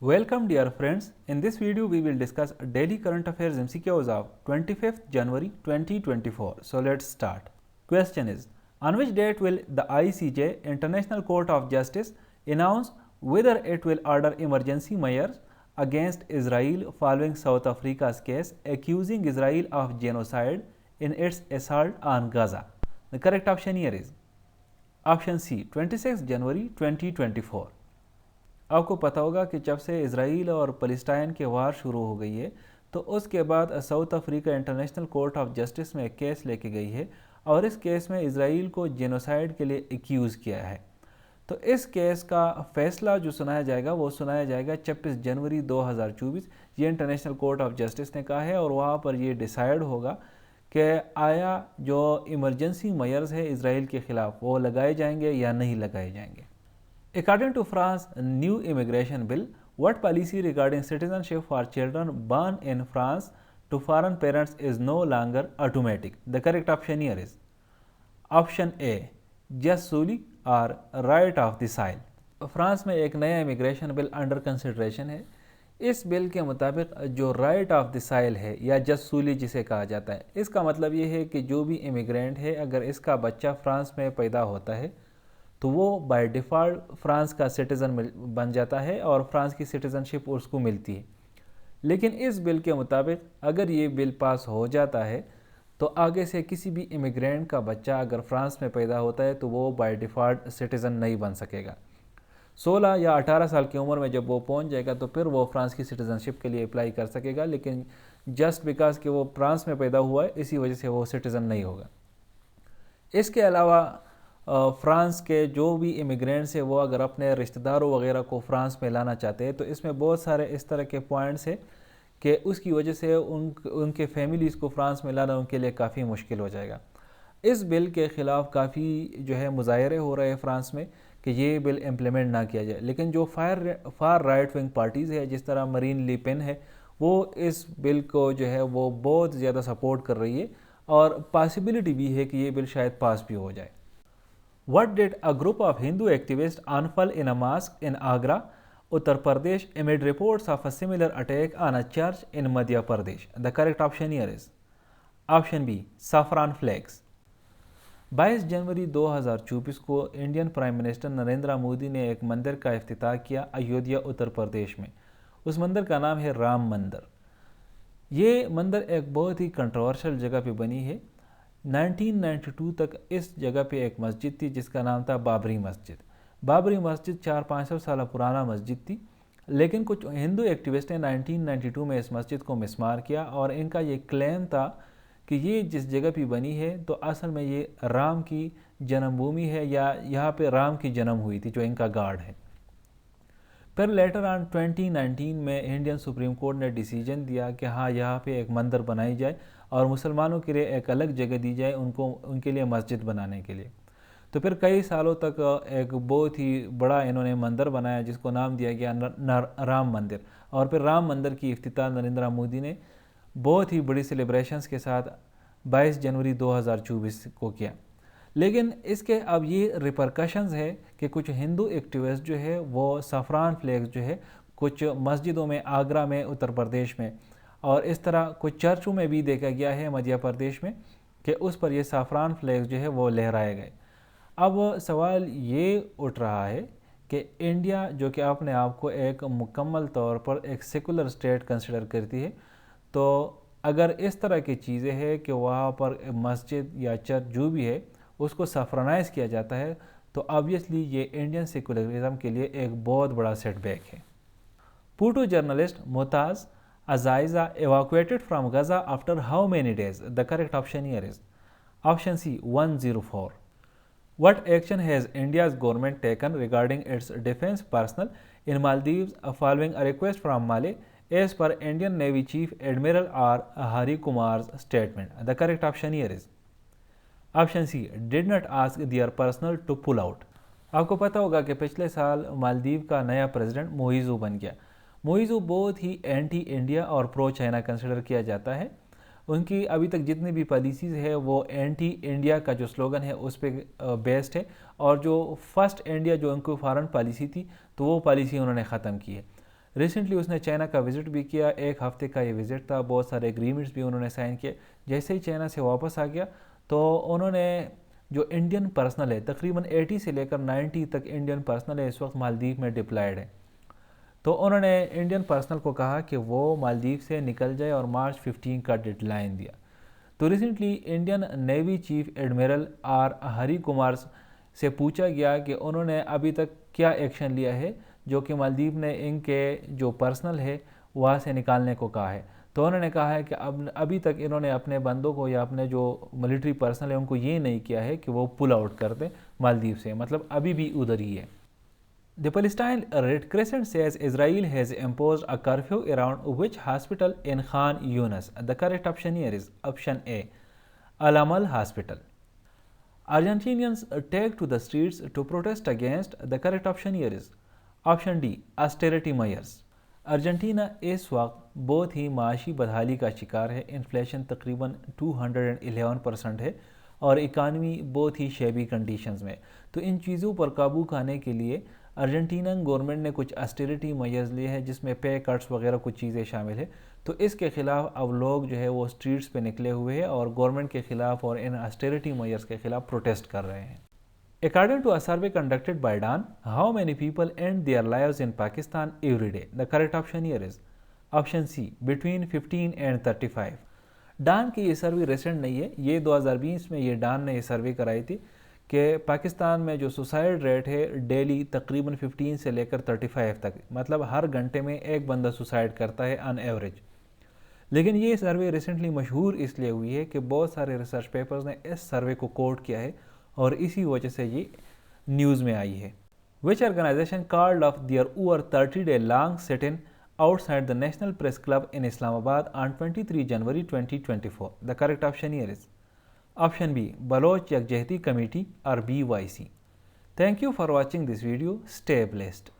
Welcome dear friends. In this video we will discuss daily current affairs MCQs of 25th January 2024. So let's start. Question is, on which date will the ICJ International Court of Justice announce whether it will order emergency measures against Israel following South Africa's case accusing Israel of genocide in its assault on Gaza? The correct option here is option C, 26 जनवरी 2024. आपको पता होगा कि जब से Israel और फ़लस्तीन के वार शुरू हो गई है तो उसके बाद south Africa international court of justice में एक केस लेके गई है और इस केस में इज़राइल को जेनोसाइड के लिए एक्यूज़ किया है। तो इस केस का फ़ैसला जो सुनाया जाएगा वो सुनाया जाएगा 26 जनवरी 2024। ये इंटरनेशनल कोर्ट ऑफ जस्टिस ने कहा है और वहाँ पर ये डिसाइड होगा कि आया जो इमरजेंसी मेजर्स है इज़राइल के ख़िलाफ़ वो लगाए जाएंगे या नहीं लगाए जाएंगे। According to France's new immigration bill, what policy regarding citizenship for children born in France to foreign parents is no longer automatic? The correct option here is option A, jus soli or right of the soil. France में एक नया immigration bill under consideration है। इस bill के मुताबिक जो right of the साइल है या जस सूली जिसे कहा जाता है, इसका मतलब ये है कि जो भी इमिग्रेंट है अगर इसका बच्चा फ्रांस में पैदा होता है तो वो बाय डिफ़ॉल्ट फ्रांस का सिटीज़न बन जाता है और फ्रांस की सिटीज़नशिप उसको मिलती है। लेकिन इस बिल के मुताबिक अगर ये बिल पास हो जाता है तो आगे से किसी भी इमिग्रेंट का बच्चा अगर फ्रांस में पैदा होता है तो वो बाय डिफ़ॉल्ट सिटीज़न नहीं बन सकेगा। 16 या 18 साल की उम्र में जब वो पहुंच जाएगा तो फिर वो फ्रांस की सिटीज़नशिप के लिए अप्लाई कर सकेगा, लेकिन जस्ट बिकॉज कि वो फ्रांस में पैदा हुआ है इसी वजह से वो सिटीज़न नहीं होगा। इसके अलावा फ्रांस के जो भी इमिग्रेंट्स हैं वो अगर अपने रिश्तेदारों वगैरह को फ्रांस में लाना चाहते हैं तो इसमें बहुत सारे इस तरह के पॉइंट्स हैं कि उसकी वजह से उनके फैमिलीज़ को फ्रांस में लाना उनके लिए काफ़ी मुश्किल हो जाएगा। इस बिल के ख़िलाफ़ काफ़ी जो है मुज़ाहरे हो रहे हैं फ्रांस में कि ये बिल इम्प्लीमेंट ना किया जाए, लेकिन जो फार राइट विंग पार्टीज़ है जिस तरह मरीन ले पेन है वो इस बिल को जो है वो बहुत ज़्यादा सपोर्ट कर रही है और पॉसिबिलिटी भी है कि ये बिल शायद पास भी हो जाए। What did a group of Hindu activists unfurl in a mosque in Agra, Uttar Pradesh amid reports of a similar attack on a church in Madhya Pradesh? The correct option here is option B, saffron flags. 22 जनवरी 2024 को Indian prime minister Narendra Modi ने एक मंदिर का इफ्तिताह किया अयोध्या उत्तर प्रदेश में। उस मंदिर का नाम है राम मंदिर। ये मंदिर एक बहुत ही कंट्रोवर्शियल जगह पे बनी है। 1992 तक इस जगह पे एक मस्जिद थी जिसका नाम था बाबरी मस्जिद। बाबरी मस्जिद 400-500 साल पुराना मस्जिद थी, लेकिन कुछ हिंदू एक्टिविस्ट ने 1992 में इस मस्जिद को मिसमार किया और इनका ये क्लेम था कि ये जिस जगह पे बनी है तो असल में ये राम की जन्मभूमि है या यहाँ पे राम की जन्म हुई थी जो इनका गार्ड है। फिर लेटर ऑन 2019 में इंडियन सुप्रीम कोर्ट ने डिसीजन दिया कि हाँ यहाँ पे एक मंदिर बनाई जाए और मुसलमानों के लिए एक अलग जगह दी जाए उनको उनके लिए मस्जिद बनाने के लिए। तो फिर कई सालों तक एक बहुत ही बड़ा इन्होंने मंदिर बनाया जिसको नाम दिया गया राम मंदिर, और फिर राम मंदिर की इफ्तिताह नरेंद्र मोदी ने बहुत ही बड़ी सेलिब्रेशंस के साथ 22 जनवरी 2024 को किया। लेकिन इसके अब ये रिपरकशंस है कि कुछ हिंदू एक्टिविस्ट जो है वो सफ़रान फ्लैग्स जो है कुछ मस्जिदों में आगरा में उत्तर प्रदेश में और इस तरह कुछ चर्चों में भी देखा गया है मध्य प्रदेश में कि उस पर ये सफ़रान फ्लैग्स जो है वो लहराए गए। अब सवाल ये उठ रहा है कि इंडिया जो कि अपने आप को एक मुकम्मल तौर पर एक सेकुलर स्टेट कंसिडर करती है, तो अगर इस तरह की चीज़ें हैं कि वहाँ पर मस्जिद या चर्च जो भी है उसको सफरानाइज किया जाता है तो ऑब्वियसली ये इंडियन सेकुलरिज्म के लिए एक बहुत बड़ा सेटबैक है। पूटो journalist मुताज अजाइजा evacuated from Gaza after how many days? The correct option here is option C, 104. What action has India's government taken regarding its defense personnel in Maldives following a request from Mali as per Indian Navy Chief Admiral R. Hari Kumar's statement? The correct option here is option C, did not ask their personal to pull out. आपको पता होगा कि पिछले साल मालदीव का नया president Muizzu बन गया। मोइज़ू बहुत ही एंटी इंडिया और प्रो चाइना कंसिडर किया जाता है। उनकी अभी तक जितनी भी पॉलिसीज़ है वो एंटी इंडिया का जो स्लोगन है उस पर बेस्ड है, और जो फर्स्ट इंडिया जो उनको फॉरेन पॉलिसी थी तो वो पॉलिसी उन्होंने ख़त्म की है। ریسنٹلی اس نے چائنا کا وزٹ بھی کیا, 1 ہفتے کا یہ وزٹ تھا, بہت سارے ایگریمنٹس بھی انہوں نے سائن کیے. جیسے ہی چائنا سے واپس آ گیا تو انہوں نے جو انڈین پرسنل ہے, تقریباً 80 سے لے کر 90 تک انڈین پرسنل ہے اس وقت مالدیپ میں ڈپلائیڈ ہے. تو انہوں نے انڈین پرسنل کو کہا کہ وہ مالدیپ سے نکل جائے اور مارچ 15 کا ڈیڈ لائن دیا. تو recently Indian Navy chief admiral R Hari Kumar سے پوچھا گیا کہ انہوں نے ابھی تک کیا ایکشن لیا ہے جو کہ مالدیپ نے ان کے جو پرسنل ہے وہاں سے نکالنے کو کہا ہے. تو انہوں نے کہا ہے کہ ابھی تک انہوں نے اپنے بندوں کو یا اپنے جو ملٹری پرسنل ہے ان کو یہ نہیں کیا ہے کہ وہ پل آؤٹ کر دیں مالدیپ سے, مطلب ابھی بھی ادھر ہی ہے. The Palestine Red Crescent says Israel has imposed a curfew around which hospital in Khan Yunis? The correct option here is option A, Al-Amal Hospital. Argentinians take to the streets to protest against. The correct option here is option D, austerity measures. Argentina اس وقت بہت ہی معاشی بدحالی کا شکار ہے. Inflation تقریباً 211% ہے اور اکانومی بہت ہی شیبی کنڈیشنز میں. تو ان چیزوں پر قابو پانے کے لیے ارجنٹینن گورنمنٹ نے کچھ اسٹیرٹی میجرز لیے ہیں جس میں پے کٹس وغیرہ کچھ چیزیں شامل ہیں. تو اس کے خلاف اب لوگ جو ہے وہ سٹریٹس پہ نکلے ہوئے ہیں اور گورنمنٹ کے خلاف اور ان اسٹیرٹی میجرز کے خلاف پروٹیسٹ کر رہے ہیں. According to a survey conducted by DAN, how many people end their lives in Pakistan every day? The correct option here is option C, between 15 and 35. Dawn کی یہ سروے ریسنٹ نہیں ہے, یہ 2020 میں یہ ڈان نے یہ سروے کرائی تھی کہ پاکستان میں جو سوسائڈ ریٹ ہے ڈیلی تقریباً 15 سے لے کر 35 تک, مطلب ہر گھنٹے میں ایک بندہ سوسائڈ کرتا ہے آن ایوریج. لیکن یہ سروے ریسنٹلی مشہور اس لیے ہوئی ہے کہ بہت سارے ریسرچ پیپرز نے اس سروے کو کوٹ کیا ہے اور اسی وجہ سے یہ نیوز میں آئی ہے. Which organization called off their over 30-day long sit-in outside the National Press Club in Islamabad on 23 January 2024? The correct option here is option B, Baloch Yakjehti Committee or BYC. Thank you for watching this video. Stay blessed.